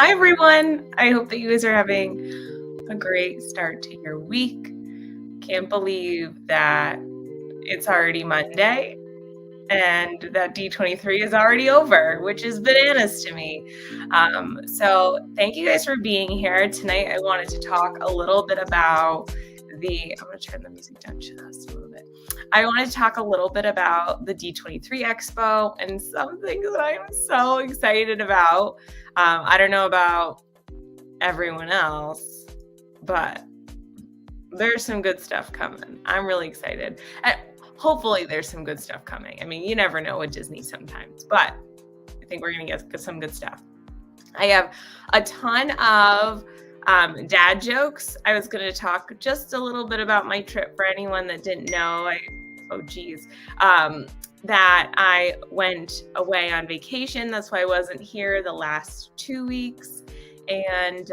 Hi, everyone. I hope that you guys are having a great start to your week. Can't believe that it's already Monday and that D23 is already over, which is bananas to me. So thank you guys for being here. Tonight, I wanted to talk a little bit about I'm going to turn the music down just a little bit. I wanted to talk a little bit about the D23 Expo and some things that I am so excited about. I don't know about everyone else, but there's some good stuff coming. I'm really excited. And hopefully there's some good stuff coming. I mean, you never know with Disney sometimes, but I think we're going to get some good stuff. I have a ton of dad jokes. I was going to talk just a little bit about my trip for anyone that didn't know. That I went away on vacation. That's why I wasn't here the last 2 weeks. And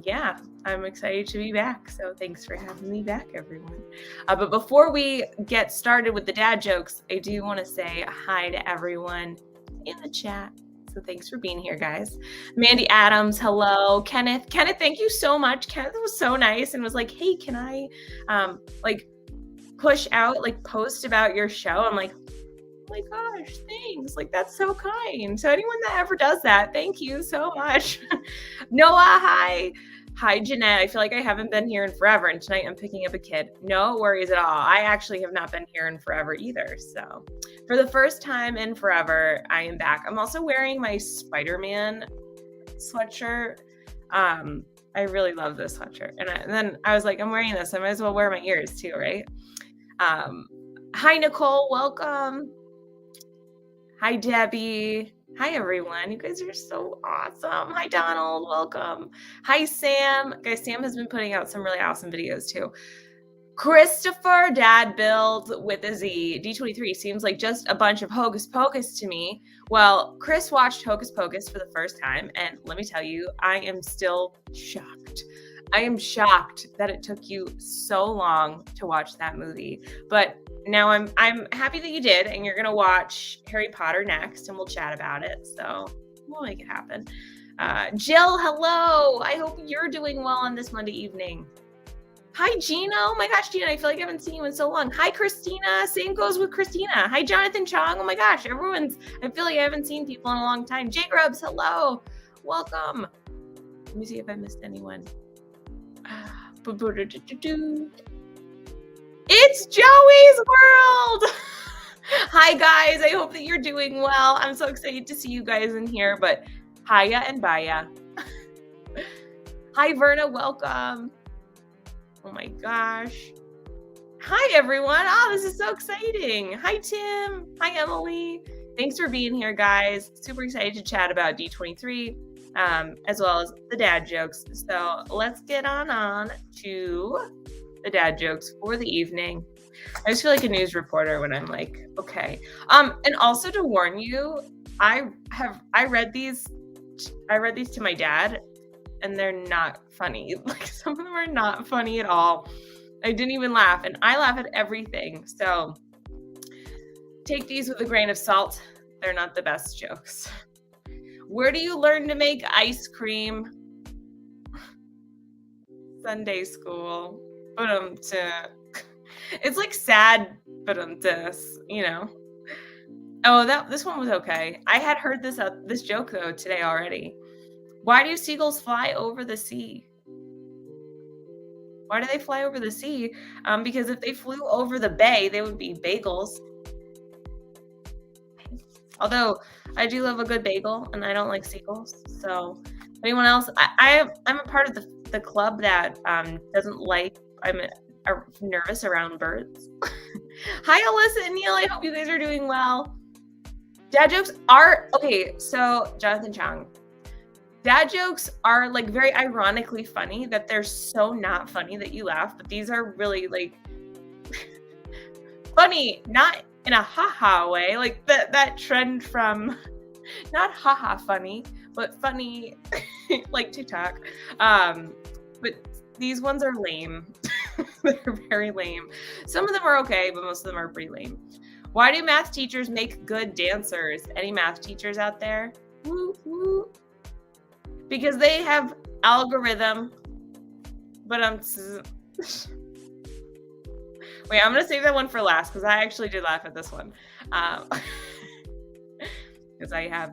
yeah, I'm excited to be back. So thanks for having me back, everyone. But before we get started with the dad jokes, I do want to say hi to everyone in the chat. So thanks for being here, guys. Mandy Adams, hello. Kenneth, thank you so much. Kenneth was so nice and was like, hey, can I push out, post about your show? I'm like, oh my gosh, thanks. That's so kind. So anyone that ever does that, thank you so much. Noah, hi. Hi, Jeanette. I feel like I haven't been here in forever, and tonight I'm picking up a kid. No worries at all. I actually have not been here in forever either. So for the first time in forever, I am back. I'm also wearing my Spider-Man sweatshirt. I really love this sweatshirt. And then I was like, I'm wearing this. I might as well wear my ears too, right? Hi, Nicole. Welcome. Hi, Debbie. Hi, everyone. You guys are so awesome. Hi, Donald. Welcome. Hi, Sam. Guys, Sam has been putting out some really awesome videos too. Christopher Dad Build with a Z. D23 seems like just a bunch of hocus pocus to me. Well, Chris watched Hocus Pocus for the first time, and let me tell you, I am still shocked. I am shocked that it took you so long to watch that movie. But now I'm happy that you did, and you're gonna watch Harry Potter next, and we'll chat about it. So we'll make it happen. Jill, hello. I hope you're doing well on this Monday evening. Hi, Gina. Oh my gosh, Gina, I feel like I haven't seen you in so long. Hi, Christina. Same goes with Christina. Hi, Jonathan Chong. Oh my gosh, I feel like I haven't seen people in a long time. J Grubs, hello. Welcome. Let me see if I missed anyone. It's Joey's World. Hi, guys. I hope that you're doing well. I'm so excited to see you guys in here, but hiya and baya. Hi, Verna. Welcome. Oh my gosh. Hi, everyone. Oh, this is so exciting. Hi, Tim. Hi, Emily. Thanks for being here, guys. Super excited to chat about D23, as well as the dad jokes. So let's get on to the dad jokes for the evening. I just feel like a news reporter when I'm like, okay. And also to warn you, I read these to my dad, and they're not funny. Some of them are not funny at all. I didn't even laugh, and I laugh at everything. So take these with a grain of salt. They're not the best jokes. Where do you learn to make ice cream? Sunday school. It's sad, but you know. Oh, this one was okay. I had heard this joke though today already. Why do seagulls fly over the sea? Why do they fly over the sea? Because if they flew over the bay, they would be bagels. Although I do love a good bagel, and I don't like seagulls. So anyone else? I'm a part of the club that doesn't like. I'm nervous around birds. Hi, Alyssa and Neil. I hope you guys are doing well. Dad jokes are okay. So Jonathan Chang. Dad jokes are very ironically funny, that they're so not funny that you laugh, but these are really funny, not in a haha way, that trend from not haha funny, but funny like TikTok. But these ones are lame. They're very lame. Some of them are okay, but most of them are pretty lame. Why do math teachers make good dancers? Any math teachers out there? Woo, woo. because they have algorithm. But wait, I'm gonna save that one for last because I actually did laugh at this one. Because I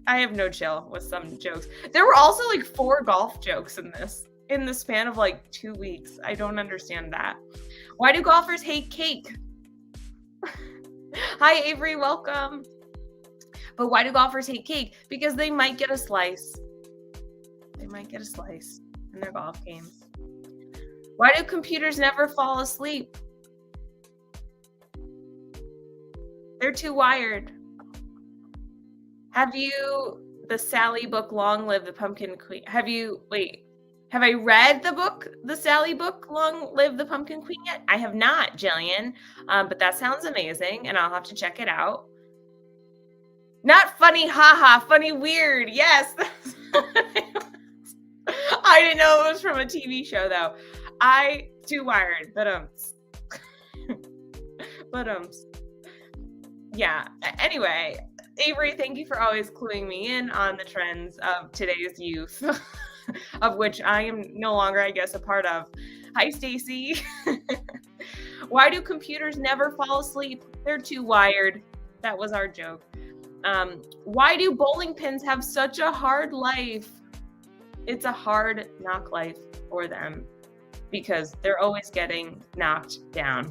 have no chill with some jokes. There were also like 4 golf jokes in the span of like 2 weeks. I don't understand that. Why do golfers hate cake? Hi Avery, welcome. But why do golfers hate cake? Because they might get a slice. They might get a slice in their golf games. Why do computers never fall asleep? They're too wired. Have you the Sally book Long Live the Pumpkin Queen? Have I read the book, the Sally book Long Live the Pumpkin Queen yet? I have not, Jillian. But that sounds amazing and I'll have to check it out. Not funny, haha, funny weird. Yes. I didn't know it was from a TV show though. Too wired, but yeah. Anyway, Avery, thank you for always cluing me in on the trends of today's youth, of which I am no longer, I guess, a part of. Hi, Stacy. Why do computers never fall asleep? They're too wired. That was our joke. Why do bowling pins have such a hard life? It's a hard knock life for them because they're always getting knocked down.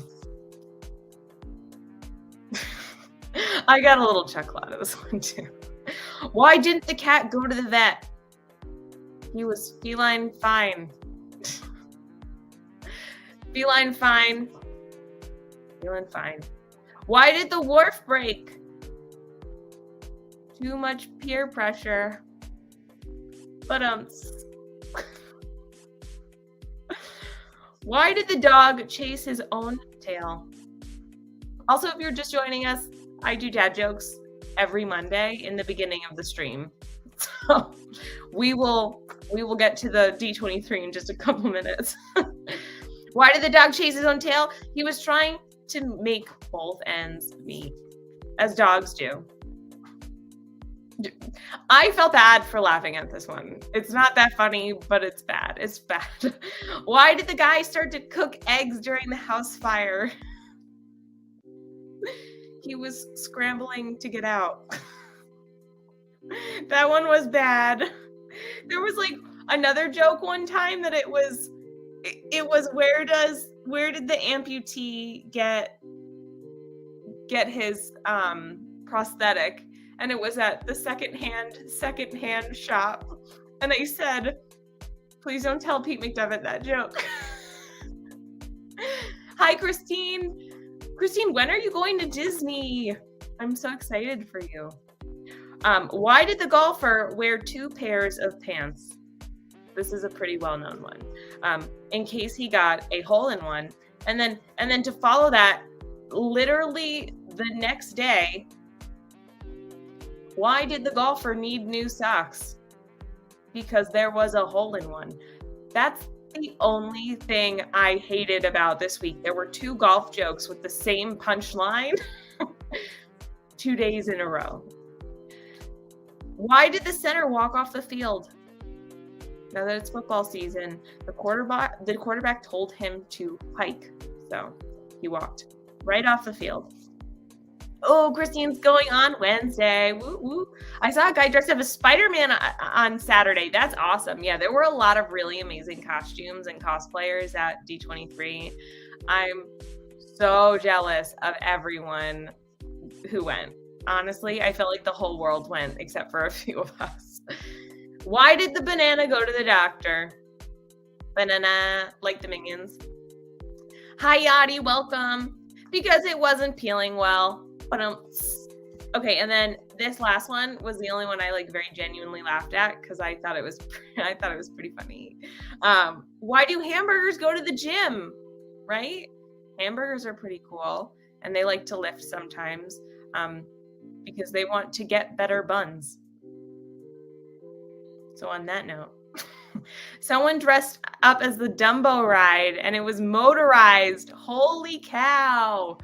I got a little chuckle out of this one too. Why didn't the cat go to the vet? He was feline fine. Feline fine. Feeling fine. Why did the wharf break? Too much peer pressure. But why did the dog chase his own tail? Also, if you're just joining us, I do dad jokes every Monday in the beginning of the stream. So we will get to the D23 in just a couple minutes. Why did the dog chase his own tail? He was trying to make both ends meet, as dogs do. I felt bad for laughing at this one. It's not that funny, but it's bad. It's bad. Why did the guy start to cook eggs during the house fire? He was scrambling to get out. That one was bad. There was like another joke one time that it was where did the amputee get his prosthetic? And it was at the secondhand shop. And I said, please don't tell Pete McDevitt that joke. Hi, Christine. Christine, when are you going to Disney? I'm so excited for you. Why did the golfer wear 2 pairs of pants? This is a pretty well-known one. In case he got a hole in one. And then to follow that, literally the next day, why did the golfer need new socks? Because there was a hole in one. That's the only thing I hated about this week. There were 2 golf jokes with the same punchline 2 days in a row. Why did the center walk off the field? Now that it's football season, the quarterback told him to hike. So he walked right off the field. Oh, Christine's going on Wednesday. Woo woo. I saw a guy dressed up as Spider-Man on Saturday. That's awesome. Yeah, there were a lot of really amazing costumes and cosplayers at D23. I'm so jealous of everyone who went. Honestly, I felt like the whole world went except for a few of us. Why did the banana go to the doctor? Banana, like the Minions. Hi, Yadi, welcome. Because it wasn't peeling well. Okay, and then this last one was the only one I like very genuinely laughed at because I thought it was pretty funny. Why do hamburgers go to the gym? Right? Hamburgers are pretty cool, and they like to lift sometimes because they want to get better buns. So on that note, someone dressed up as the Dumbo ride, and it was motorized. Holy cow!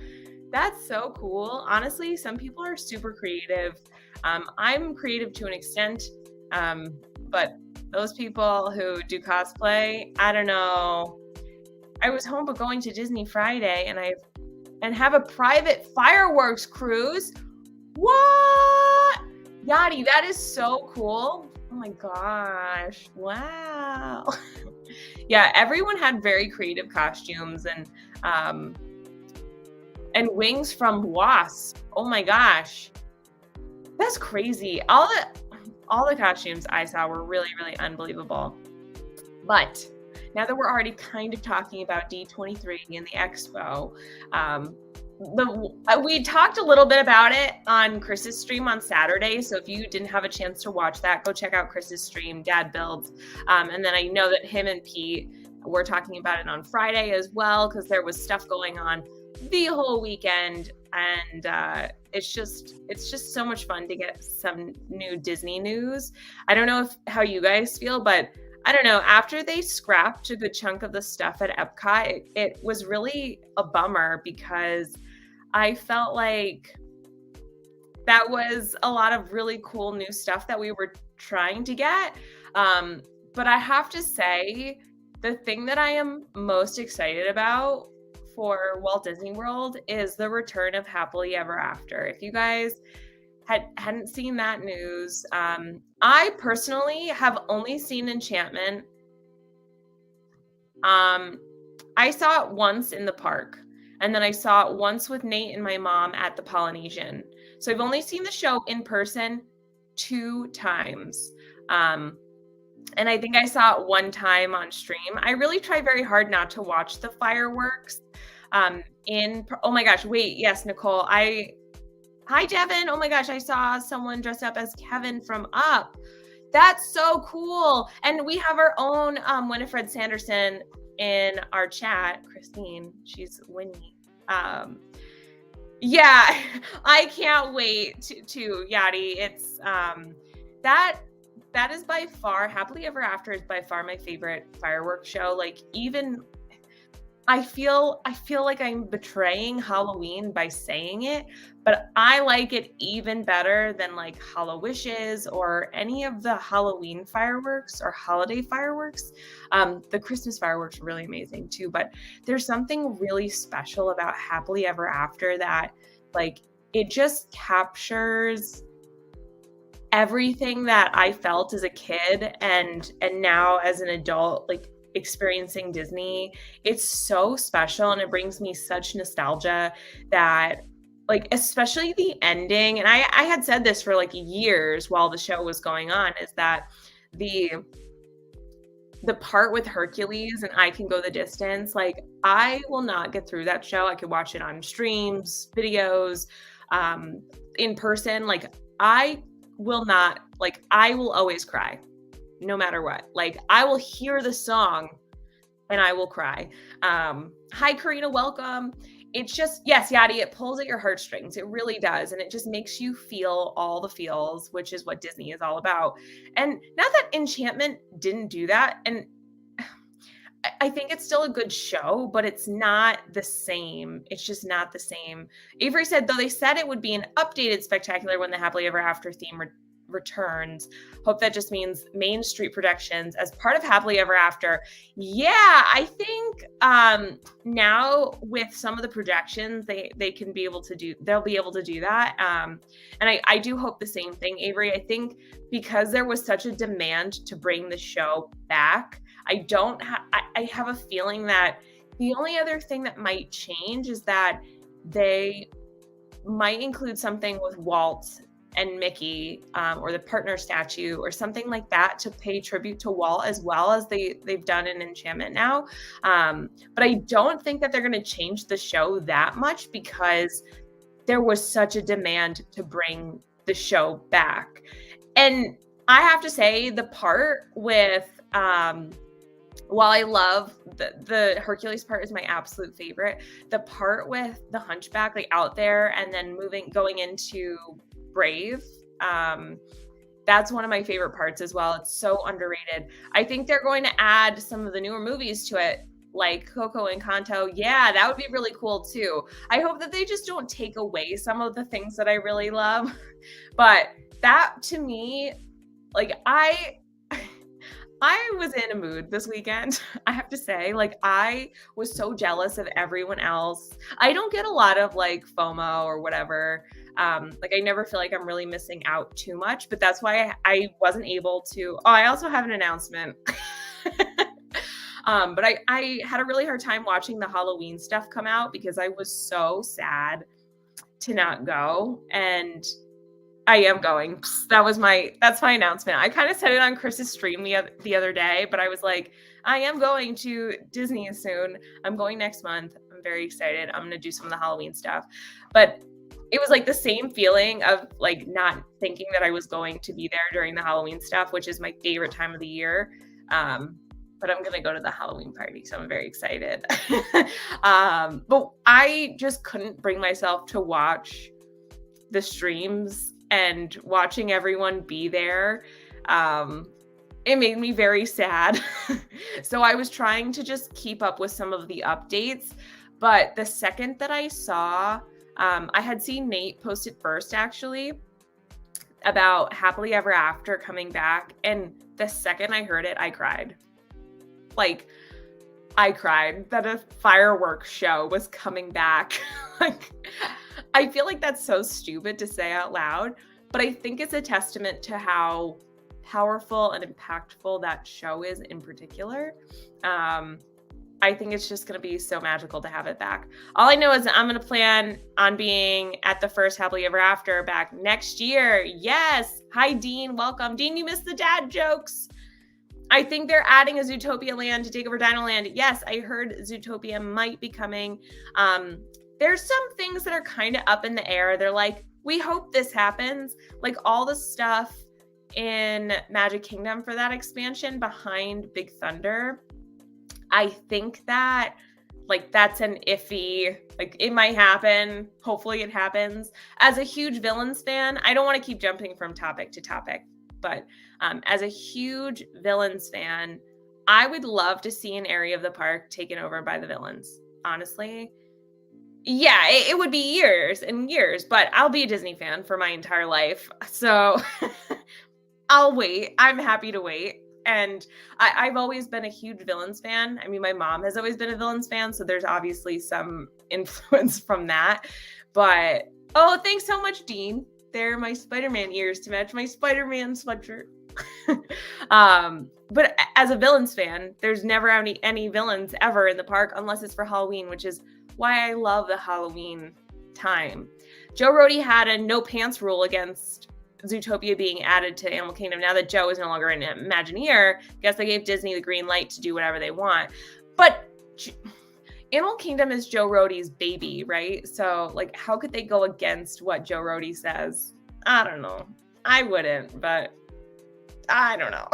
That's so cool. Honestly, some people are super creative. I'm creative to an extent, but those people who do cosplay, I don't know. I was home but going to Disney Friday and have a private fireworks cruise. What? Yachty, that is so cool. Oh my gosh. Wow. Yeah, everyone had very creative costumes and wings from wasp. Oh my gosh. That's crazy. All the costumes I saw were really, really unbelievable. But now that we're already kind of talking about D23 and the expo, we talked a little bit about it on Chris's stream on Saturday. So if you didn't have a chance to watch that, go check out Chris's stream, Dad Builds. And then I know that him and Pete were talking about it on Friday as well, because there was stuff going on the whole weekend. And it's just so much fun to get some new Disney news. I don't know how you guys feel, but I don't know, after they scrapped a good chunk of the stuff at Epcot, it was really a bummer, because I felt like that was a lot of really cool new stuff that we were trying to get. But I have to say, the thing that I am most excited about for Walt Disney World is the return of Happily Ever After. If you guys hadn't seen that news, I personally have only seen Enchantment. I saw it once in the park, and then I saw it once with Nate and my mom at the Polynesian. So I've only seen the show in person 2 times. And I think I saw it 1 time on stream. I really try very hard not to watch the fireworks. Oh my gosh, wait, yes, Nicole, hi, Devin. Oh my gosh, I saw someone dressed up as Kevin from Up. That's so cool. And we have our own Winifred Sanderson in our chat. Christine, she's Winnie. Yeah, I can't wait to Yachty. It's that is by far, Happily Ever After is by far my favorite fireworks show. Like, even I feel like I'm betraying Halloween by saying it, but I like it even better than like Hallowishes or any of the Halloween fireworks or holiday fireworks. The Christmas fireworks are really amazing too, but there's something really special about Happily Ever After that, like, it just captures everything that I felt as a kid and now as an adult, like, experiencing Disney. It's so special, and it brings me such nostalgia that, like, especially the ending, and I had said this for like years while the show was going on, is that the part with Hercules and I Can Go the Distance, like, I will not get through that show. I could watch it on streams, videos, in person. Like, I will not, like, I will always cry no matter what. Like, I will hear the song and I will cry. Hi, Karina, welcome. It's just, yes, Yadi, it pulls at your heartstrings. It really does. And it just makes you feel all the feels, which is what Disney is all about. And not that Enchantment didn't do that. And I think it's still a good show, but it's not the same. It's just not the same. Avery said, though they said it would be an updated spectacular when the Happily Ever After theme returns. Hope that just means Main Street Productions as part of Happily Ever After. Yeah, I think now with some of the projections, they can be able to do, they'll be able to do that. And I do hope the same thing, Avery. I think because there was such a demand to bring the show back, I have a feeling that the only other thing that might change is that they might include something with Walt and Mickey, or the partner statue or something like that, to pay tribute to Walt, as well as they've done in Enchantment now. But I don't think that they're going to change the show that much, because there was such a demand to bring the show back. And I have to say, the part with while I love the Hercules part is my absolute favorite, the part with the Hunchback, like, out there and then going into Brave, that's one of my favorite parts as well. It's so underrated. I think they're going to add some of the newer movies to it, like Coco and Encanto. Yeah, that would be really cool too. I hope that they just don't take away some of the things that I really love. But that, to me, like, I was in a mood this weekend, I have to say. Like, I was so jealous of everyone else. I don't get a lot of like FOMO or whatever. Like, I never feel like I'm really missing out too much, but that's why I wasn't able to. Oh, I also have an announcement. But I had a really hard time watching the Halloween stuff come out because I was so sad to not go. And I am going. That's my announcement. I kind of said it on Chris's stream the other day, but I was like, I am going to Disney soon. I'm going next month. I'm very excited. I'm going to do some of the Halloween stuff. But it was like the same feeling of like not thinking that I was going to be there during the Halloween stuff, which is my favorite time of the year. But I'm going to go to the Halloween party, so I'm very excited. But I just couldn't bring myself to watch the streams and watching everyone be there. It made me very sad. So I was trying to just keep up with some of the updates. But the second that I saw, I had seen Nate post it first actually about Happily Ever After coming back. And the second I heard it, I cried. Like, I cried that a fireworks show was coming back. Like, I feel like that's so stupid to say out loud, but I think it's a testament to how powerful and impactful that show is in particular. I think it's just going to be so magical to have it back. All I know is that I'm going to plan on being at the first Happily Ever After back next year. Yes. Hi, Dean. Welcome. Dean, you missed the dad jokes. I think they're adding a Zootopia land to take over Dino Land. Yes, I heard Zootopia might be coming. There's some things that are kind of up in the air. They're like, we hope this happens. Like all the stuff in Magic Kingdom for that expansion behind Big Thunder. I think that like that's an iffy, like it might happen. Hopefully it happens. As a huge Villains fan, I don't want to keep jumping from topic to topic, but as a huge Villains fan, I would love to see an area of the park taken over by the villains. Honestly, yeah, it would be years and years, but I'll be a Disney fan for my entire life. So I'll wait. I'm happy to wait. And I've always been a huge Villains fan. I mean, my mom has always been a Villains fan, so there's obviously some influence from that. But, oh, thanks so much, Dean. They're my Spider-Man ears to match my Spider-Man sweatshirt. But as a Villains fan, there's never any villains ever in the park unless it's for Halloween, which is why I love the Halloween time. Joe Rohde had a no pants rule against Zootopia being added to Animal Kingdom. Now that Joe is no longer an Imagineer, I guess they gave Disney the green light to do whatever they want. But Animal Kingdom is Joe Rohde's baby, right? So, like, how could they go against what Joe Rohde says? I don't know. I wouldn't, but I don't know.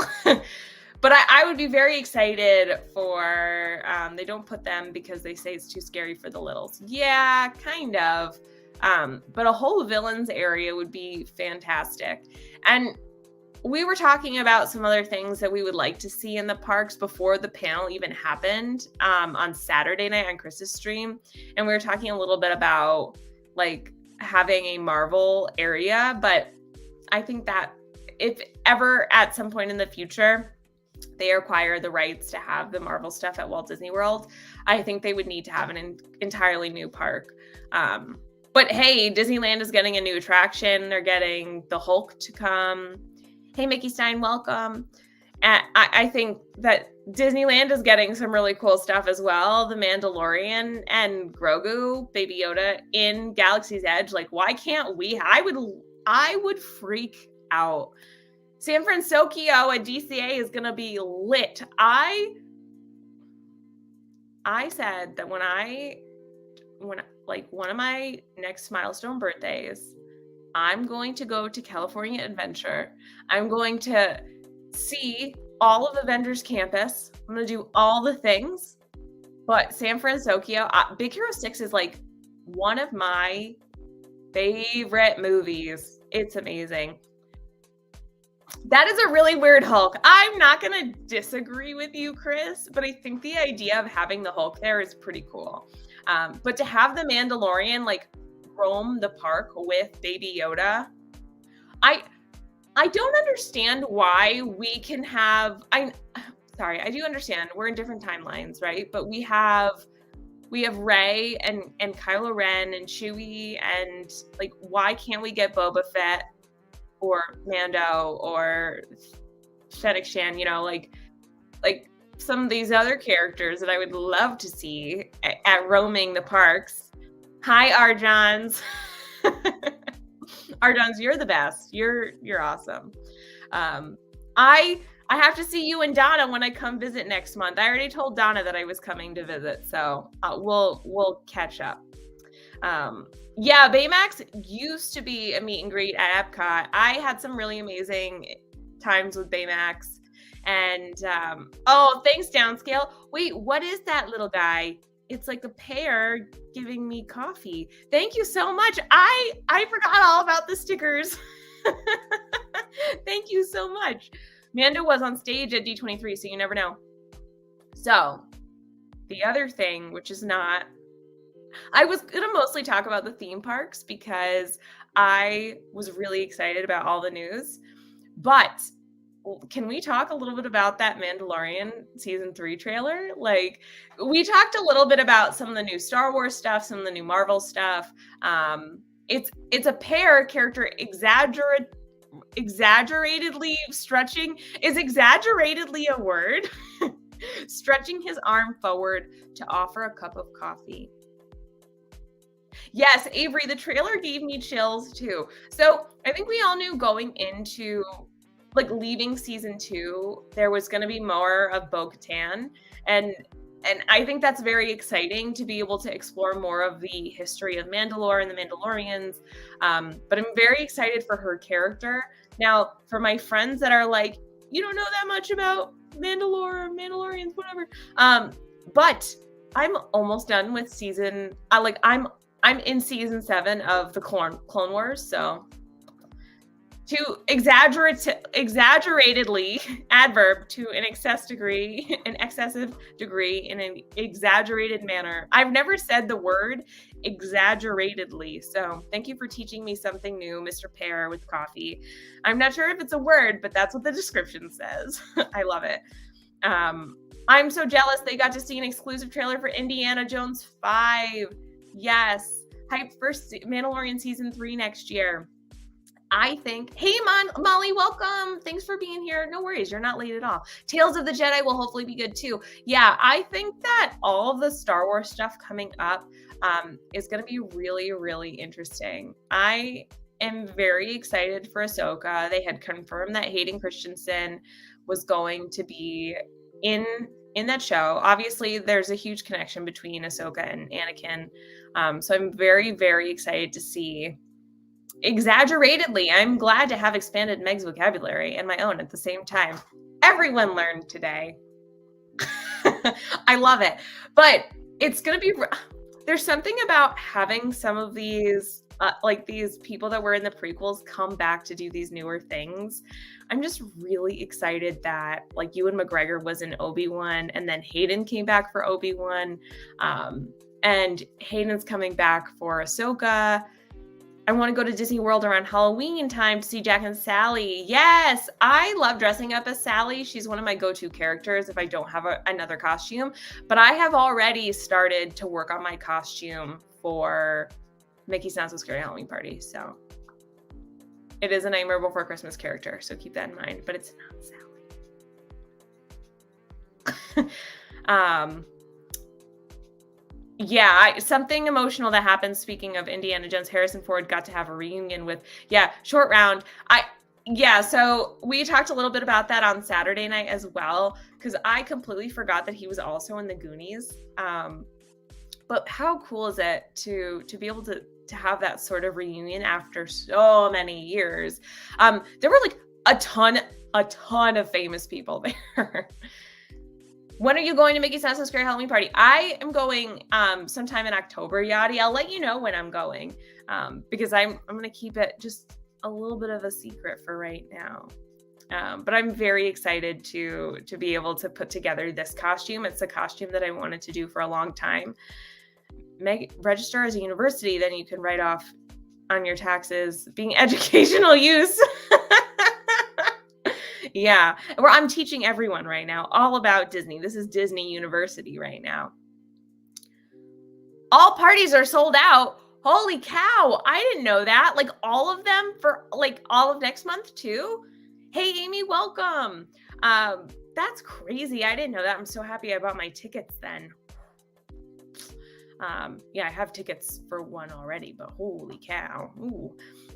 But I would be very excited for, they don't put them because they say it's too scary for the littles. Yeah, kind of. But a whole villains area would be fantastic. And we were talking about some other things that we would like to see in the parks before the panel even happened on Saturday night on Chris's stream. And we were talking a little bit about like having a Marvel area, but I think that if ever at some point in the future they acquire the rights to have the Marvel stuff at Walt Disney World, I think they would need to have an entirely new park. But hey, Disneyland is getting a new attraction. They're getting the Hulk to come. Hey, Mickey Stein, welcome. And I think that Disneyland is getting some really cool stuff as well. The Mandalorian and Grogu, Baby Yoda in Galaxy's Edge. Like, why can't we? I would freak out. San Francisco at DCA is gonna be lit. I said that when like one of my next milestone birthdays, I'm going to go to California Adventure. I'm going to see all of Avengers Campus. I'm going to do all the things. But San Francisco, Big Hero 6 is like one of my favorite movies. It's amazing. That is a really weird Hulk. I'm not going to disagree with you, Chris, but I think the idea of having the Hulk there is pretty cool. But to have the Mandalorian like roam the park with Baby Yoda, I don't understand why we can have sorry, I do understand we're in different timelines, right? But we have Rey and Kylo Ren and Chewie, and like, why can't we get Boba Fett or Mando or Fennec Shan, like some of these other characters that I would love to see at roaming the parks. Hi, Arjons. Arjons, you're the best. You're awesome. I have to see you and Donna when I come visit next month. I already told Donna that I was coming to visit, so we'll catch up. Yeah, Baymax used to be a meet and greet at Epcot. I had some really amazing times with Baymax. And oh, thanks, Downscale. Wait, what is that little guy? It's like a pear giving me coffee. Thank you so much. I forgot all about the stickers. Thank you so much. Mando was on stage at D23, so you never know. So the other thing, which is not, I was going to mostly talk about the theme parks because I was really excited about all the news. But can we talk a little bit about that Mandalorian season 3 trailer? Like, we talked a little bit about some of the new Star Wars stuff, some of the new Marvel stuff. It's a pair character exaggeratedly stretching. Is exaggeratedly a word? Stretching his arm forward to offer a cup of coffee. Yes, Avery, the trailer gave me chills too. So I think we all knew going into like leaving season 2, there was going to be more of Bo-Katan, and I think that's very exciting to be able to explore more of the history of Mandalore and the Mandalorians. But I'm very excited for her character. Now, for my friends that are like, you don't know that much about Mandalore or Mandalorians, whatever. But I'm almost done with season. I'm in season 7 of the Clone Wars, so. To exaggeratedly, adverb, to an excessive degree in an exaggerated manner. I've never said the word exaggeratedly, so thank you for teaching me something new, Mr. Pear with coffee. I'm not sure if it's a word, but that's what the description says. I love it. I'm so jealous they got to see an exclusive trailer for Indiana Jones 5. Yes. Hyped for Mandalorian season 3 next year. I think, hey, Molly, welcome. Thanks for being here. No worries. You're not late at all. Tales of the Jedi will hopefully be good too. Yeah, I think that all of the Star Wars stuff coming up is going to be really, really interesting. I am very excited for Ahsoka. They had confirmed that Hayden Christensen was going to be in that show. Obviously, there's a huge connection between Ahsoka and Anakin. So I'm very, very excited to see. Exaggeratedly, I'm glad to have expanded Meg's vocabulary and my own at the same time. Everyone learned today. I love it. But it's going to be, there's something about having some of these, like these people that were in the prequels come back to do these newer things. I'm just really excited that like Ewan McGregor was in Obi-Wan, and then Hayden came back for Obi-Wan. And Hayden's coming back for Ahsoka. I want to go to Disney World around Halloween time to see Jack and Sally. Yes, I love dressing up as Sally. She's one of my go-to characters if I don't have another costume. But I have already started to work on my costume for Mickey's Not So Scary Halloween Party. So it is a Nightmare Before Christmas character, so keep that in mind. But it's not Sally. Yeah, something emotional that happened. Speaking of Indiana Jones, Harrison Ford got to have a reunion with, Short Round. So we talked a little bit about that on Saturday night as well, because I completely forgot that he was also in the Goonies. But how cool is it to be able to have that sort of reunion after so many years? There were like a ton of famous people there. When are you going to Mickey's Not So Scary Halloween Party? I am going sometime in October, Yadi. I'll let you know when I'm going because I'm going to keep it just a little bit of a secret for right now. But I'm very excited to be able to put together this costume. It's a costume that I wanted to do for a long time. Register as a university, then you can write off on your taxes being educational use. Yeah, where I'm teaching everyone right now all about Disney. This is Disney University right now. All parties are sold out. Holy cow, I didn't know that. Like all of them for like all of next month too? Hey Amy, welcome. That's crazy. I didn't know that. I'm so happy I bought my tickets then. Yeah, I have tickets for one already, but holy cow. Ooh.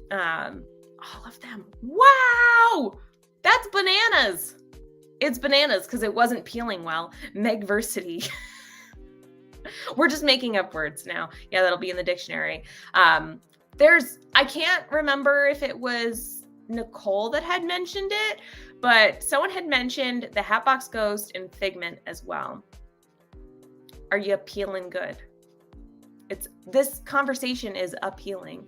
All of them. Wow! That's bananas. It's bananas because it wasn't peeling well. Megversity. We're just making up words now. Yeah, that'll be in the dictionary. I can't remember if it was Nicole that had mentioned it, but someone had mentioned the Hatbox Ghost and Figment as well. Are you appealing good? This conversation is appealing.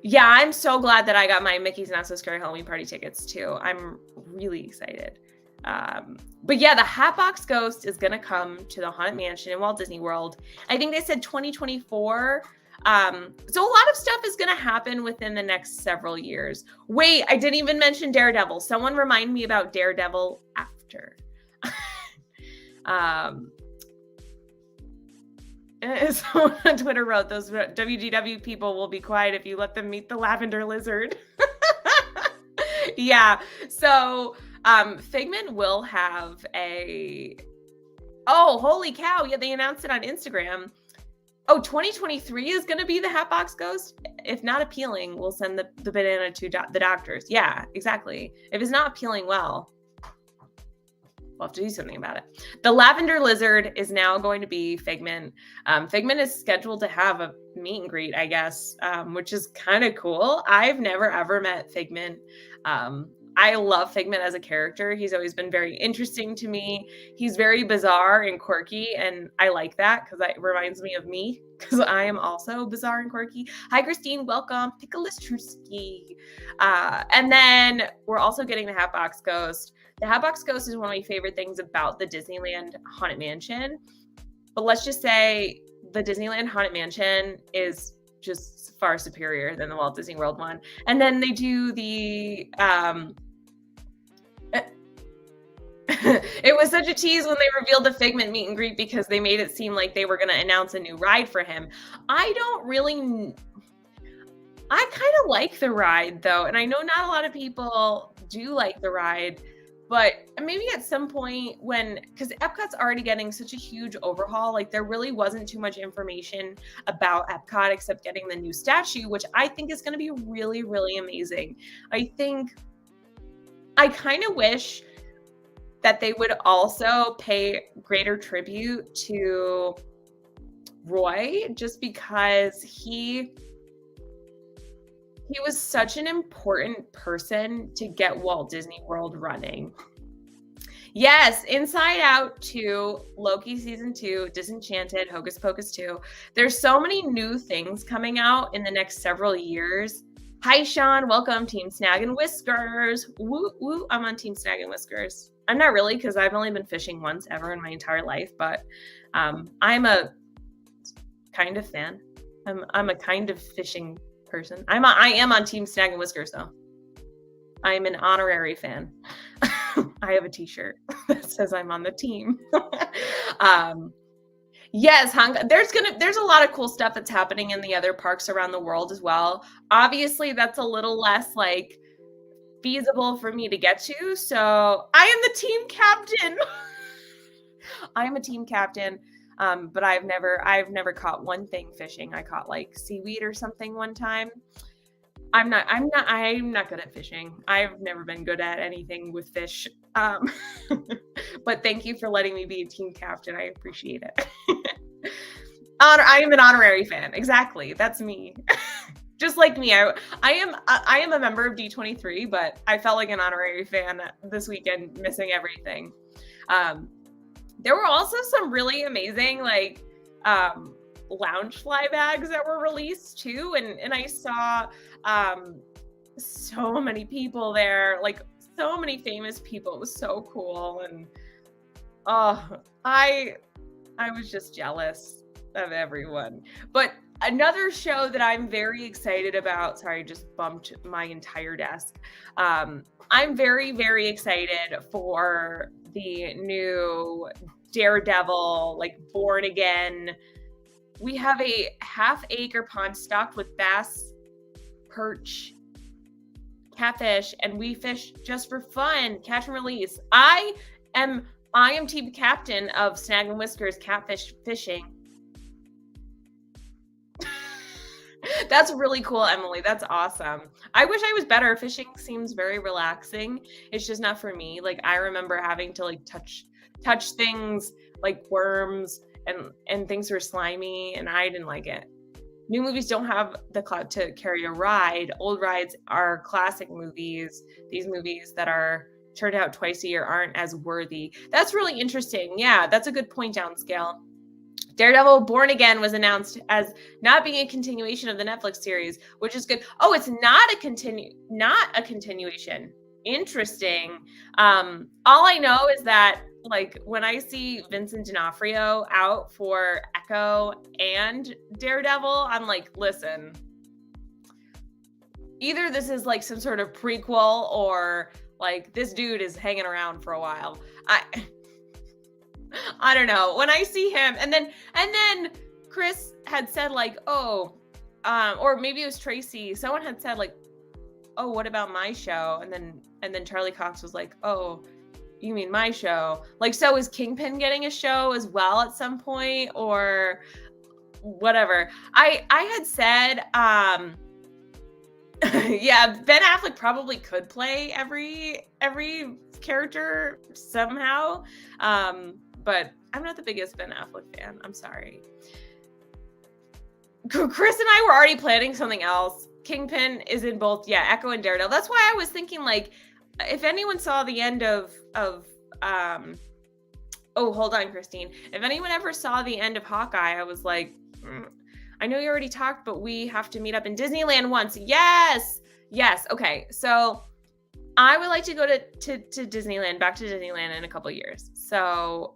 Yeah, I'm so glad that I got my Mickey's Not So Scary Halloween Party tickets too. I'm really excited. But yeah, the Hatbox Ghost is going to come to the Haunted Mansion in Walt Disney World. I think they said 2024. So a lot of stuff is going to happen within the next several years. Wait, I didn't even mention Daredevil. Someone remind me about Daredevil after. Someone on Twitter wrote, those WGW people will be quiet if you let them meet the lavender lizard. Yeah, so Figment will have oh, holy cow. Yeah, they announced it on Instagram. Oh, 2023 is going to be the Hatbox Ghost. If not appealing, we'll send the banana to the doctors. Yeah, exactly. If it's not appealing well, we'll have to do something about it. The lavender lizard is now going to be Figment. Figment is scheduled to have a meet and greet, I guess, which is kind of cool. I've never ever met Figment. I love Figment as a character. He's always been very interesting to me. He's very bizarre and quirky, and I like that because it reminds me of me because I am also bizarre and quirky. Hi, Christine. Welcome. Picklestruski. And then we're also getting the Hatbox Ghost. The Hatbox Ghost is one of my favorite things about the Disneyland Haunted Mansion. But let's just say the Disneyland Haunted Mansion is just far superior than the Walt Disney World one. And then they do the it was such a tease when they revealed the Figment meet and greet because they made it seem like they were going to announce a new ride for him. I kind of like the ride though. And I know not a lot of people do like the ride, but maybe at some point because Epcot's already getting such a huge overhaul, like there really wasn't too much information about Epcot except getting the new statue, which I think is going to be really, really amazing. I kind of wish that they would also pay greater tribute to Roy, just because he was such an important person to get Walt Disney World running. Yes, Inside Out 2, Loki Season 2, Disenchanted, Hocus Pocus 2. There's so many new things coming out in the next several years. Hi, Sean. Welcome, Team Snag and Whiskers. Woo, woo. I'm on Team Snag and Whiskers. I'm not really, because I've only been fishing once ever in my entire life, but I'm a kind of fan. I'm a kind of fishing person. I am on Team Snag and Whiskers, though. I am an honorary fan. I have a t-shirt that says I'm on the team. Yes, there's a lot of cool stuff that's happening in the other parks around the world as well. Obviously, that's a little less like feasible for me to get to. So I am the team captain. I am a team captain. But I've never caught one thing fishing. I caught like seaweed or something one time. I'm not good at fishing. I've never been good at anything with fish. But thank you for letting me be a team captain. I appreciate it. I am an honorary fan. Exactly. That's me. Just like me. I am a member of D23, but I felt like an honorary fan this weekend, missing everything. There were also some really amazing like lounge fly bags that were released too, and I saw so many people there, like so many famous people. It was so cool, and I was just jealous of everyone. But Another show that I'm very excited about. Sorry, I just bumped my entire desk. I'm very, very excited for the new Daredevil, like Born Again. We have a half-acre pond stocked with bass, perch, catfish, and we fish just for fun, catch and release. I am team captain of Snag and Whiskers catfish fishing. That's really cool, Emily. That's awesome. I wish I was better. Fishing seems very relaxing. It's just not for me. Like I remember having to like touch things like worms and things were slimy and I didn't like it. New movies don't have the clout to carry a ride. Old rides are classic movies. These movies that are turned out twice a year aren't as worthy. That's really interesting. Yeah, that's a good point, Downscale. Daredevil Born Again was announced as not being a continuation of the Netflix series, which is good. Oh, it's not a continuation. Interesting. All I know is that like when I see Vincent D'Onofrio out for Echo and Daredevil, I'm like, listen, either this is like some sort of prequel or like this dude is hanging around for a while. I don't know. When I see him, and then Chris had said like, oh, or maybe it was Tracy. Someone had said like, oh, what about my show? And then Charlie Cox was like, oh, you mean my show? Like, so is Kingpin getting a show as well at some point, or whatever? I had said, yeah, Ben Affleck probably could play every character somehow. But I'm not the biggest Ben Affleck fan. I'm sorry. Chris and I were already planning something else. Kingpin is in both, yeah, Echo and Daredevil. That's why I was thinking, like, if anyone saw the end of oh, hold on, Christine. If anyone ever saw the end of Hawkeye, I was like, I know you already talked, but we have to meet up in Disneyland once. Yes. Okay. So I would like to go to Disneyland, back to Disneyland in a couple years. So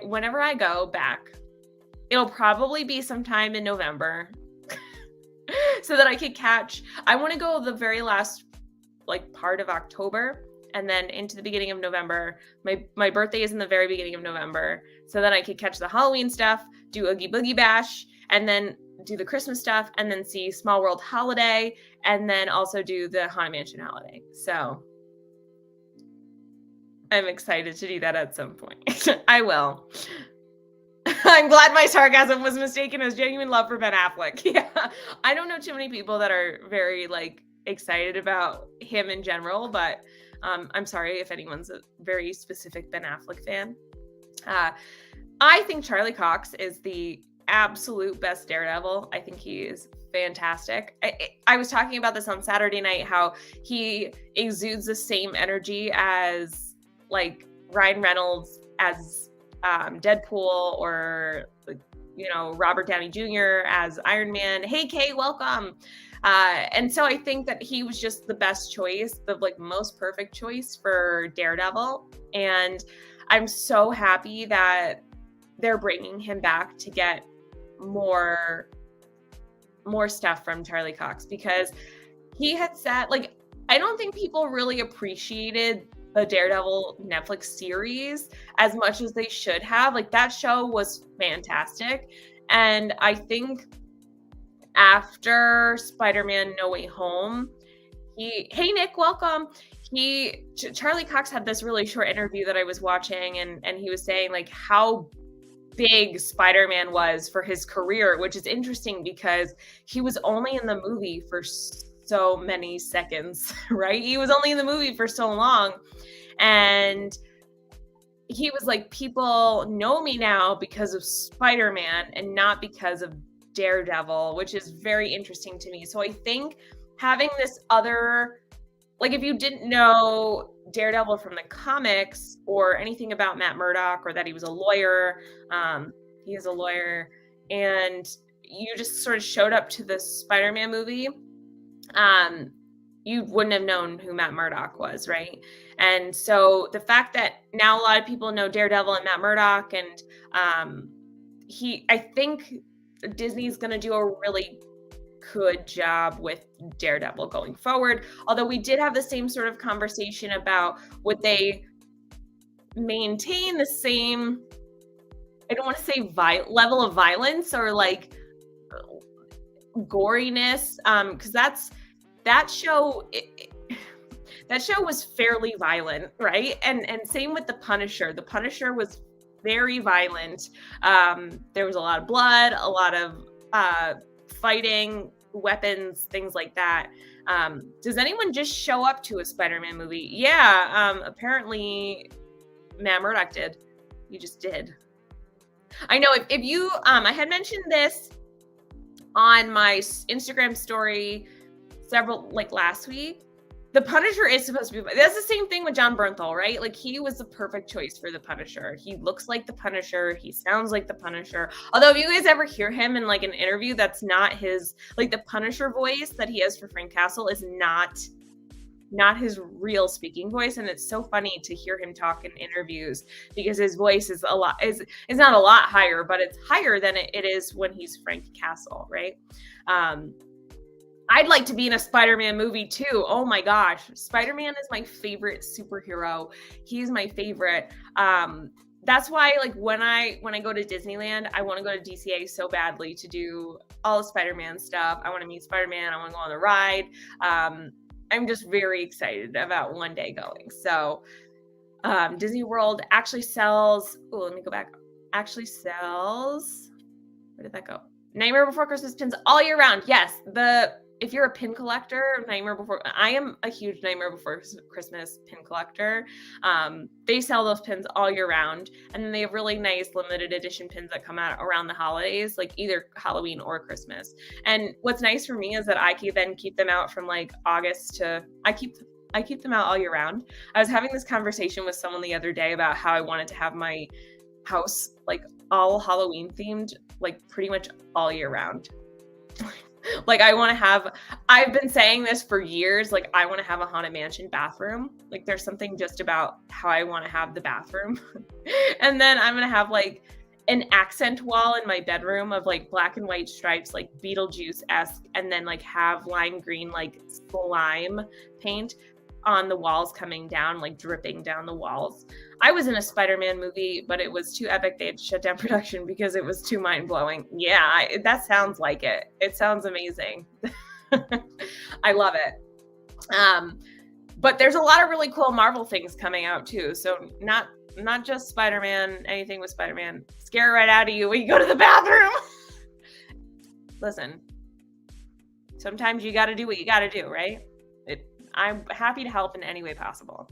whenever I go back, it'll probably be sometime in November so that I could I want to go the very last like part of October and then into the beginning of November. My birthday is in the very beginning of November so that I could catch the Halloween stuff, do Oogie Boogie Bash, and then do the Christmas stuff, and then see Small World Holiday, and then also do the Haunted Mansion Holiday. So I'm excited to do that at some point. I will. I'm glad my sarcasm was mistaken as genuine love for Ben Affleck. Yeah. I don't know too many people that are very like excited about him in general, but I'm sorry if anyone's a very specific Ben Affleck fan. I think Charlie Cox is the absolute best Daredevil. I think he is fantastic. I was talking about this on Saturday night, how he exudes the same energy as like Ryan Reynolds as Deadpool, or Robert Downey Jr. as Iron Man. Hey Kay, welcome. And so I think that he was just the best choice, the like most perfect choice for Daredevil. And I'm so happy that they're bringing him back to get more stuff from Charlie Cox, because he had said, like, I don't think people really appreciated the Daredevil Netflix series as much as they should have. Like, that show was fantastic. And I think after Spider-Man No Way Home, hey Nick, welcome. Charlie Cox had this really short interview that I was watching, and he was saying like how big Spider-Man was for his career, which is interesting because he was only in the movie for so many seconds, right? He was only in the movie for so long. And he was like, people know me now because of Spider-Man and not because of Daredevil, which is very interesting to me. So I think having this other, like, if you didn't know Daredevil from the comics or anything about Matt Murdock, or that he was a lawyer, he is a lawyer, and you just sort of showed up to the Spider-Man movie, you wouldn't have known who Matt Murdock was, right? And so the fact that now a lot of people know Daredevil and Matt Murdock, and I think Disney's gonna do a really good job with Daredevil going forward. Although we did have the same sort of conversation about would they maintain the same, I don't want to say level of violence or like goriness, because that show that show was fairly violent, right? And same with the Punisher. The Punisher was very violent. There was a lot of blood, a lot of fighting, weapons, things like that. Does anyone just show up to a Spider-Man movie? Yeah, apparently Matt Murdock did. You just did. I know if you, I had mentioned this on my Instagram story like last week. The Punisher is supposed to be, that's the same thing with John Bernthal, right? Like he was the perfect choice for the Punisher. He looks like the Punisher. He sounds like the Punisher. Although if you guys ever hear him in like an interview, that's not his, like the Punisher voice that he has for Frank Castle is not his real speaking voice. And it's so funny to hear him talk in interviews because his voice is is not a lot higher, but it's higher than it is when he's Frank Castle, right? I'd like to be in a Spider-Man movie too. Oh my gosh. Spider-Man is my favorite superhero. He's my favorite. That's why like when I go to Disneyland, I want to go to DCA so badly to do all the Spider-Man stuff. I want to meet Spider-Man. I want to go on the ride. I'm just very excited about one day going. So Disney World actually sells, let me go back. Actually sells, where did that go? Nightmare Before Christmas pins all year round. Yes, if you're a pin collector, I am a huge Nightmare Before Christmas pin collector. They sell those pins all year round. And then they have really nice limited edition pins that come out around the holidays, like either Halloween or Christmas. And what's nice for me is that I can keep them out from like August to, I keep them out all year round. I was having this conversation with someone the other day about how I wanted to have my house like all Halloween themed, like pretty much all year round. Like I've been saying this for years, like I want to have a Haunted Mansion bathroom. Like there's something just about how I want to have the bathroom. And then I'm going to have like an accent wall in my bedroom of like black and white stripes, like Beetlejuice-esque, and then like have lime green, like slime paint on the walls coming down, like dripping down the walls. I was in a Spider-Man movie, but it was too epic. They had to shut down production because it was too mind-blowing. Yeah, that sounds like it. It sounds amazing. I love it. But there's a lot of really cool Marvel things coming out too. So not just Spider-Man, anything with Spider-Man. Scare right out of you when you go to the bathroom. Listen, sometimes you got to do what you got to do, right? I'm happy to help in any way possible.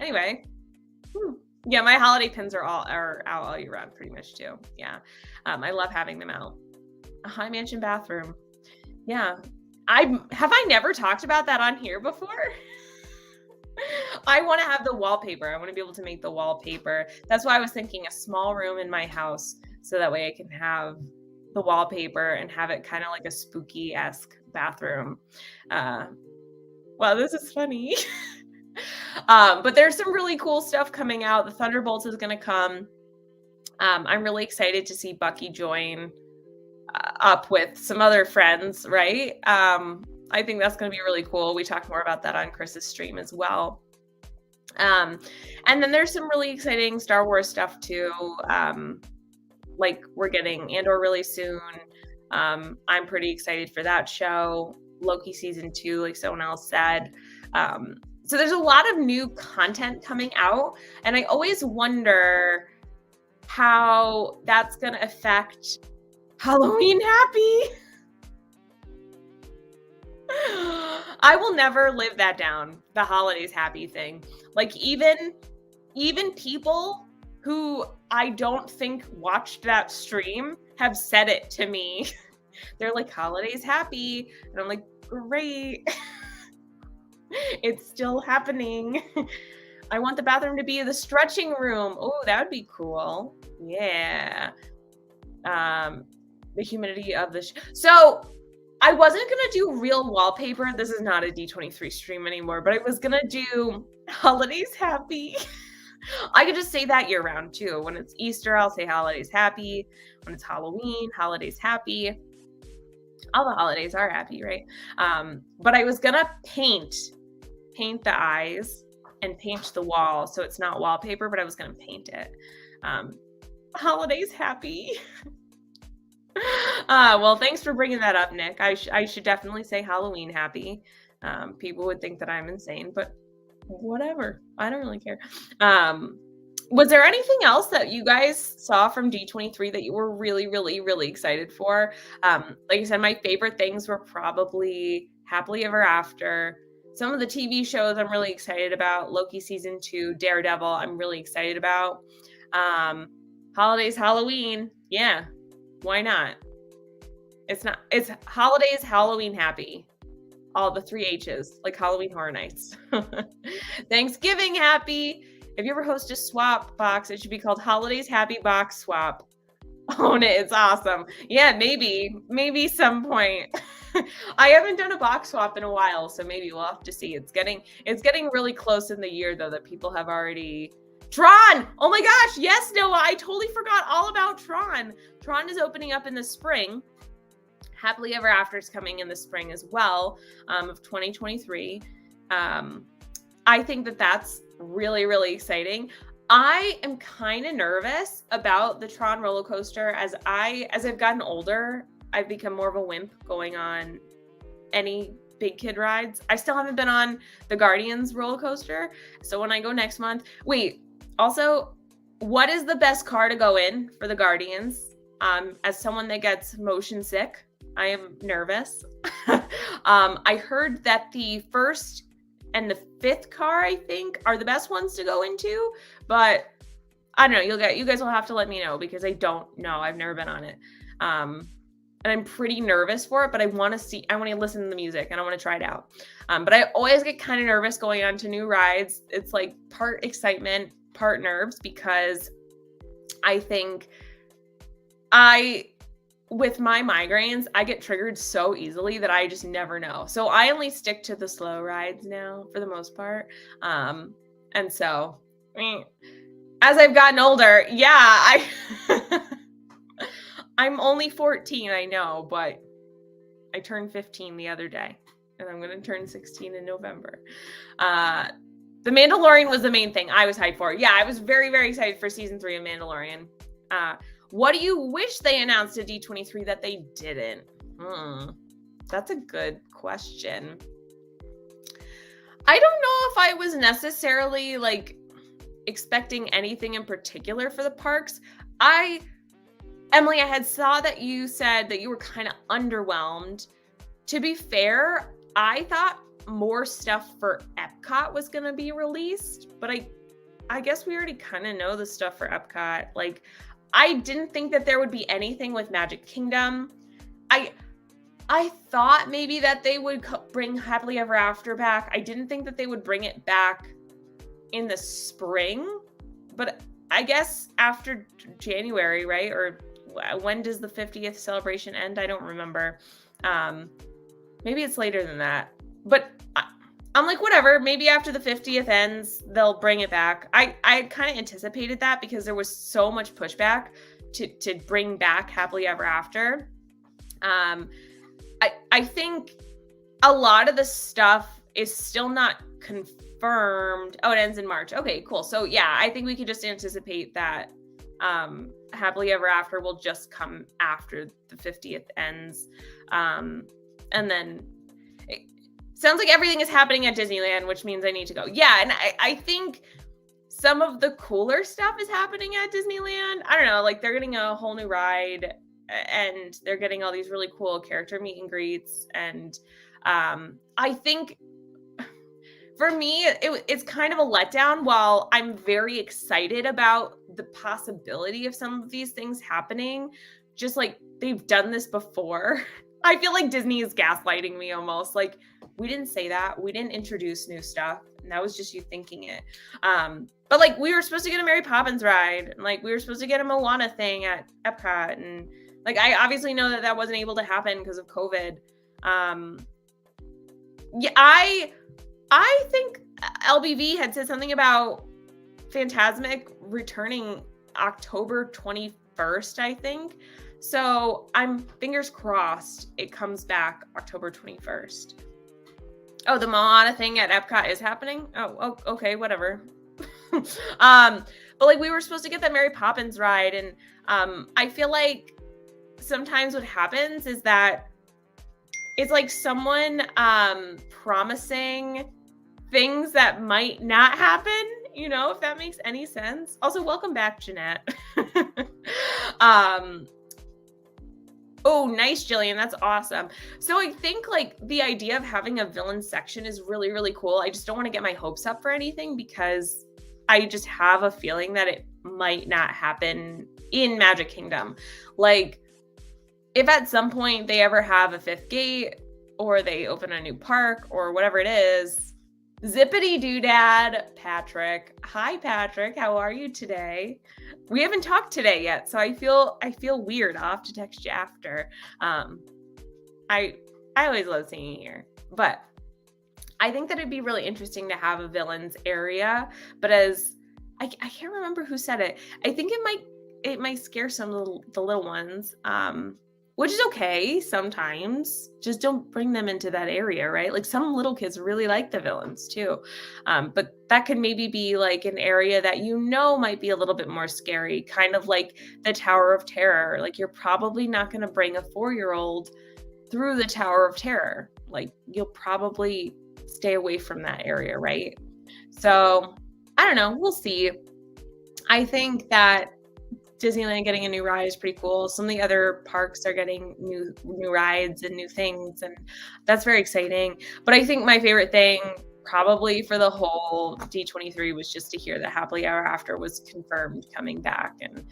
Anyway, yeah, my holiday pins are out all year round pretty much too. Yeah, I love having them out. A Haunted Mansion bathroom. Yeah, have I never talked about that on here before? I want to have the wallpaper. I want to be able to make the wallpaper. That's why I was thinking a small room in my house so that way I can have the wallpaper and have it kind of like a spooky-esque bathroom. Wow, this is funny. But there's some really cool stuff coming out. The Thunderbolts is going to come. I'm really excited to see Bucky join up with some other friends, right? I think that's going to be really cool. We talked more about that on Chris's stream as well. And then there's some really exciting Star Wars stuff too. Like we're getting Andor really soon. I'm pretty excited for that show. Loki season 2, like someone else said. So there's a lot of new content coming out, and I always wonder how that's going to affect Halloween Happy. I will never live that down, the holidays happy thing. Like even people who I don't think watched that stream have said it to me. They're like, holidays happy. And I'm like, great. It's still happening. I want the bathroom to be the stretching room. Oh, that would be cool. Yeah. The humidity of the... So I wasn't going to do real wallpaper. This is not a D23 stream anymore, but I was going to do holidays happy. I could just say that year round too. When it's Easter, I'll say holidays happy. When it's Halloween, holidays happy. All the holidays are happy, right? But I was gonna paint the eyes and paint the wall so it's not wallpaper, but I was gonna paint it. Um, holidays happy. Well, thanks for bringing that up, Nick. I should definitely say Halloween happy. People would think that I'm insane, but whatever. I don't really care. Um, was there anything else that you guys saw from D23 that you were really, really, really excited for? Like I said, my favorite things were probably Happily Ever After. Some of the TV shows I'm really excited about. Loki season 2, Daredevil, I'm really excited about. Holidays, Halloween. Yeah, why not? It's holidays, Halloween happy. All the 3 H's, like Halloween Horror Nights. Thanksgiving happy. If you ever host a swap box, it should be called Holidays Happy Box Swap. Own it. It's awesome. Yeah, maybe some point. I haven't done a box swap in a while, so maybe we'll have to see. It's getting really close in the year though that people have already. Tron! Oh my gosh, yes, Noah, I totally forgot all about Tron. Tron is opening up in the spring. Happily Ever After is coming in the spring as well, of 2023. I think that that's really, really exciting. I am kind of nervous about the Tron roller coaster as I've gotten older. I've become more of a wimp going on any big kid rides. I still haven't been on the Guardians roller coaster. So when I go next month, also, what is the best car to go in for the Guardians? As someone that gets motion sick, I am nervous. I heard that the first and the 5th car, I think, are the best ones to go into, but I don't know. You guys will have to let me know because I don't know. I've never been on it. And I'm pretty nervous for it, but I want to listen to the music and I want to try it out. But I always get kind of nervous going on to new rides. It's like part excitement, part nerves, because I think with my migraines, I get triggered so easily that I just never know. So I only stick to the slow rides now for the most part. And so as I've gotten older, yeah, I'm only 14, I know, but I turned 15 the other day and I'm going to turn 16 in November. The Mandalorian was the main thing I was hyped for. Yeah, I was very, very excited for season 3 of Mandalorian. What do you wish they announced at D23 that they didn't? That's a good question. I don't know if I was necessarily like expecting anything in particular for the parks. Emily, I had saw that you said that you were kind of underwhelmed. To be fair, I thought more stuff for Epcot was going to be released, but I guess we already kind of know the stuff for Epcot. Like, I didn't think that there would be anything with Magic Kingdom. I thought maybe that they would bring Happily Ever After back. I didn't think that they would bring it back in the spring, but I guess after January, right? Or when does the 50th celebration end? I don't remember. Maybe it's later than that, but I'm like, whatever, maybe after the 50th ends, they'll bring it back. I kind of anticipated that because there was so much pushback to bring back Happily Ever After. I think a lot of the stuff is still not confirmed. Oh, it ends in March. Okay, cool. So yeah, I think we can just anticipate that Happily Ever After will just come after the 50th ends. And then sounds like everything is happening at Disneyland, which means I need to go. Yeah, and I think some of the cooler stuff is happening at Disneyland. I don't know, like they're getting a whole new ride and they're getting all these really cool character meet and greets. And I think for me, it's kind of a letdown. While I'm very excited about the possibility of some of these things happening, just like they've done this before. I feel like Disney is gaslighting me almost. Like, we didn't say that. We didn't introduce new stuff. And that was just you thinking it. But like, we were supposed to get a Mary Poppins ride. And like, we were supposed to get a Moana thing at Epcot. And like, I obviously know that wasn't able to happen because of COVID. Yeah, I think LBV had said something about Phantasmic returning October 21st, I think. So I'm fingers crossed it comes back October 21st. Oh, the Moana thing at Epcot is happening? Oh, okay, whatever. But like we were supposed to get that Mary Poppins ride, and I feel like sometimes what happens is that it's like someone promising things that might not happen, if that makes any sense. Also, welcome back, Jeanette. um Oh, nice, Jillian. That's awesome. So I think like the idea of having a villain section is really, really cool. I just don't want to get my hopes up for anything because I just have a feeling that it might not happen in Magic Kingdom. Like, if at some point they ever have a fifth gate or they open a new park or whatever it is, zippity doodad, Patrick. Hi, Patrick. How are you today? We haven't talked today yet, so I feel weird. I'll have to text you after. I always love seeing you here, but I think that it'd be really interesting to have a villains area. But as I can't remember who said it. I think it might scare some of the little ones. Which is okay sometimes. Just don't bring them into that area, right? Like some little kids really like the villains too. But that could maybe be like an area that might be a little bit more scary, kind of like the Tower of Terror. Like you're probably not going to bring a 4-year-old through the Tower of Terror. Like you'll probably stay away from that area, right? So I don't know. We'll see. I think that Disneyland getting a new ride is pretty cool. Some of the other parks are getting new rides and new things, and that's very exciting. But I think my favorite thing probably for the whole D23 was just to hear that Happily Ever After was confirmed coming back, and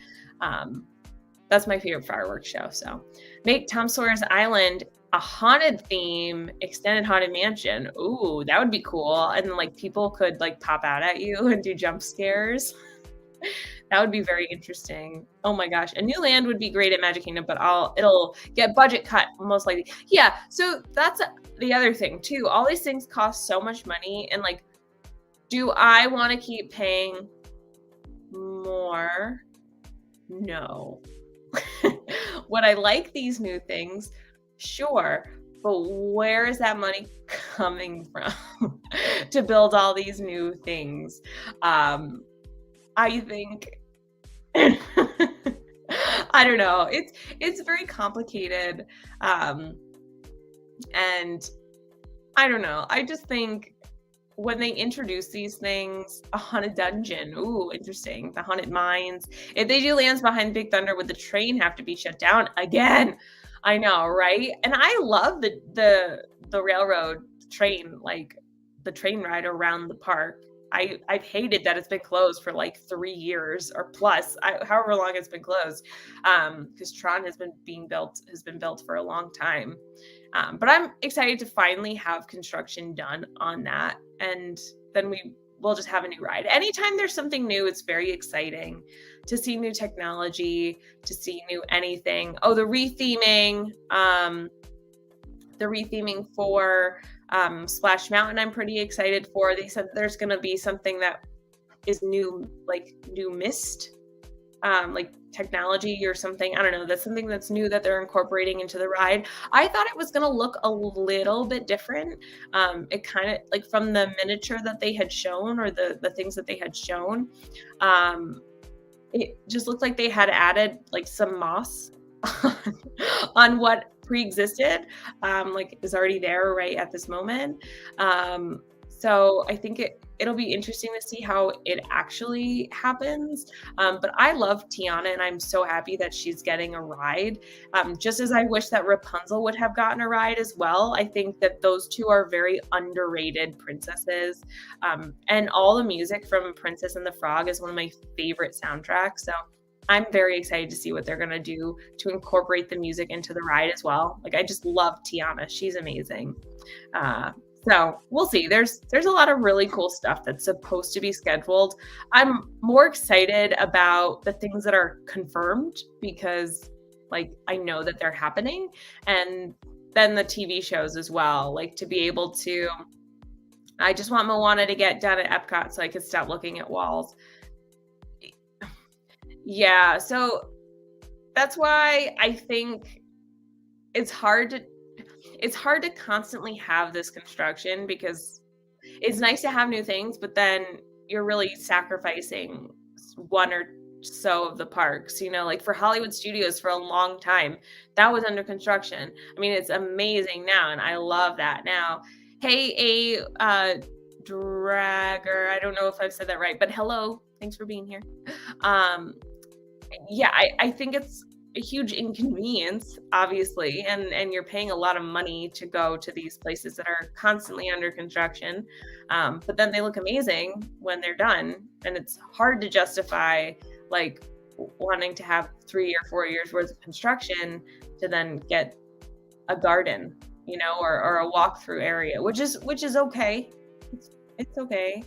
that's my favorite fireworks show. So make Tom Sawyer's Island a haunted theme, extended haunted mansion. Ooh, that would be cool. And then like people could like pop out at you and do jump scares. That would be very interesting. Oh my gosh. A new land would be great at Magic Kingdom, but it'll get budget cut most likely. Yeah. So that's the other thing too. All these things cost so much money. And like, do I want to keep paying more? No. Would I like these new things? Sure. But where is that money coming from to build all these new things? I think I don't know. It's very complicated. And I don't know. I just think when they introduce these things, a haunted dungeon, ooh, interesting. The haunted mines. If they do Lands Behind Big Thunder, would the train have to be shut down again? I know, right? And I love the railroad train, like the train ride around the park. I've hated that it's been closed for like 3 years or plus, however long it's been closed, because Tron has been built for a long time. But I'm excited to finally have construction done on that, and then we'll just have a new ride. Anytime there's something new, it's very exciting to see new technology, to see new anything. Oh, the retheming for Splash Mountain, I'm pretty excited for. They said there's going to be something that is new, like new mist, like technology or something. I don't know. That's something that's new that they're incorporating into the ride. I thought it was going to look a little bit different. It kind of like from the miniature that they had shown, or the things that they had shown, it just looked like they had added like some moss on what pre-existed, like is already there right at this moment. So I think it'll be interesting to see how it actually happens. But I love Tiana, and I'm so happy that she's getting a ride. Just as I wish that Rapunzel would have gotten a ride as well. I think that those two are very underrated princesses. And all the music from Princess and the Frog is one of my favorite soundtracks. So I'm very excited to see what they're going to do to incorporate the music into the ride as well. Like, I just love Tiana. She's amazing. So we'll see. There's a lot of really cool stuff that's supposed to be scheduled. I'm more excited about the things that are confirmed because like I know that they're happening, and then the TV shows as well. Like to be able to, I just want Moana to get done at Epcot so I could stop looking at walls. Yeah, so that's why I think it's hard to it's hard to constantly have this construction because it's nice to have new things, but then you're really sacrificing one or so of the parks, like for Hollywood Studios for a long time, that was under construction. I mean, it's amazing now, and I love that now. Hey, Dragger, I don't know if I've said that right, but hello, thanks for being here. Um, yeah, I think it's a huge inconvenience, obviously, and you're paying a lot of money to go to these places that are constantly under construction. But then they look amazing when they're done, and it's hard to justify like wanting to have 3 or 4 years worth of construction to then get a garden, or a walkthrough area, which is okay. It's okay.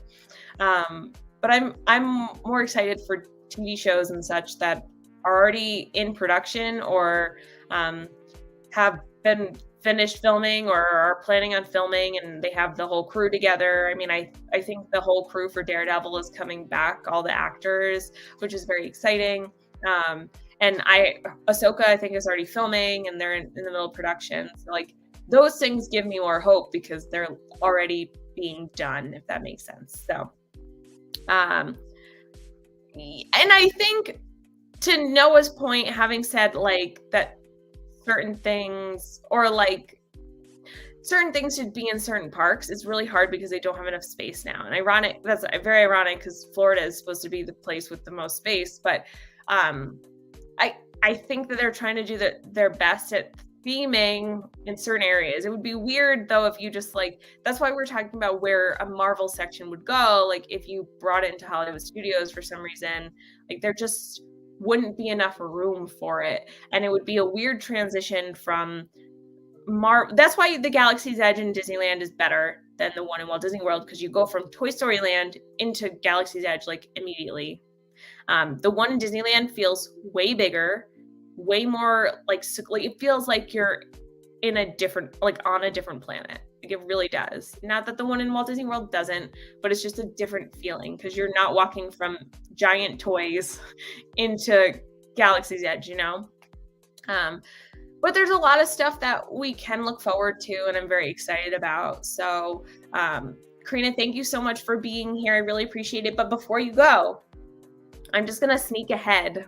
But I'm more excited for TV shows and such that are already in production or have been finished filming or are planning on filming, and they have the whole crew together. I mean, I think the whole crew for Daredevil is coming back, all the actors, which is very exciting. And Ahsoka, I think, is already filming, and they're in the middle of production. So like those things give me more hope because they're already being done, if that makes sense. So, and I think, to Noah's point, having said like that certain things or like certain things should be in certain parks, is really hard because they don't have enough space now. And that's very ironic because Florida is supposed to be the place with the most space. But I think that they're trying to do their best at theming in certain areas. It would be weird though if you just that's why we're talking about where a Marvel section would go. Like if you brought it into Hollywood Studios for some reason, like there just wouldn't be enough room for it, and it would be a weird transition from That's why the Galaxy's Edge in Disneyland is better than the one in Walt Disney World, because you go from Toy Story Land into Galaxy's Edge like immediately. The one in Disneyland feels way bigger, way more like it feels like you're in a different, on a different planet. Like it really does. Not that the one in Walt Disney World doesn't, but it's just a different feeling because you're not walking from giant toys into Galaxy's Edge, But there's a lot of stuff that we can look forward to, and I'm very excited about. So, Karina, thank you so much for being here. I really appreciate it. But before you go, I'm just going to sneak ahead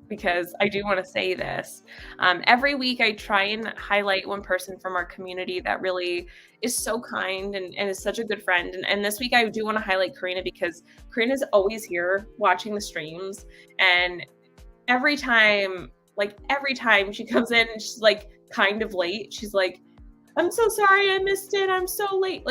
because I do want to say this. Every week I try and highlight one person from our community that really is so kind and is such a good friend. And this week I do want to highlight Karina because Karina's always here watching the streams. And every time she comes in and she's kind of late, she's like, I'm so sorry I missed it. I'm so late.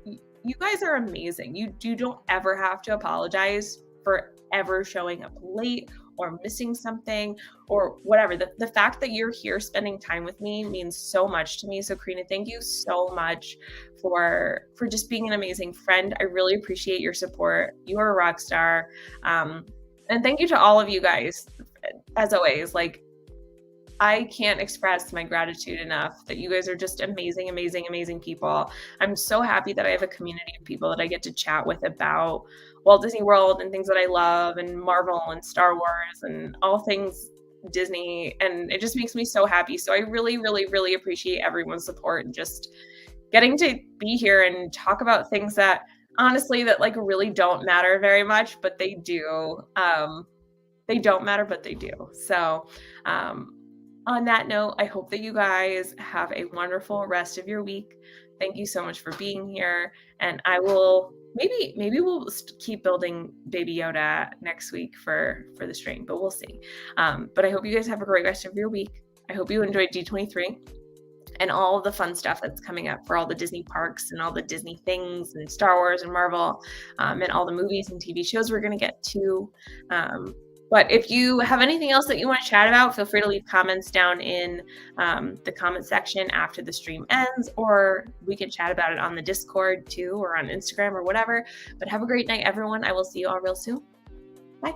You guys are amazing. You don't ever have to apologize for ever showing up late or missing something or whatever. The fact that you're here spending time with me means so much to me. So Karina, thank you so much for just being an amazing friend. I really appreciate your support. You are a rock star. And thank you to all of you guys. As always, I can't express my gratitude enough that you guys are just amazing, amazing, amazing people. I'm so happy that I have a community of people that I get to chat with about Walt Disney World and things that I love, and Marvel and Star Wars and all things Disney. And it just makes me so happy. So I really, really, really appreciate everyone's support and just getting to be here and talk about things that honestly that really don't matter very much, but they do. They don't matter, but they do. So, on that note, I hope that you guys have a wonderful rest of your week. Thank you so much for being here. And I will, maybe we'll keep building Baby Yoda next week for the stream, but we'll see. But I hope you guys have a great rest of your week. I hope you enjoyed D23 and all of the fun stuff that's coming up for all the Disney parks and all the Disney things and Star Wars and Marvel, and all the movies and TV shows we're going to get to. But if you have anything else that you want to chat about, feel free to leave comments down in the comment section after the stream ends, or we can chat about it on the Discord too, or on Instagram or whatever. But have a great night, everyone. I will see you all real soon. Bye.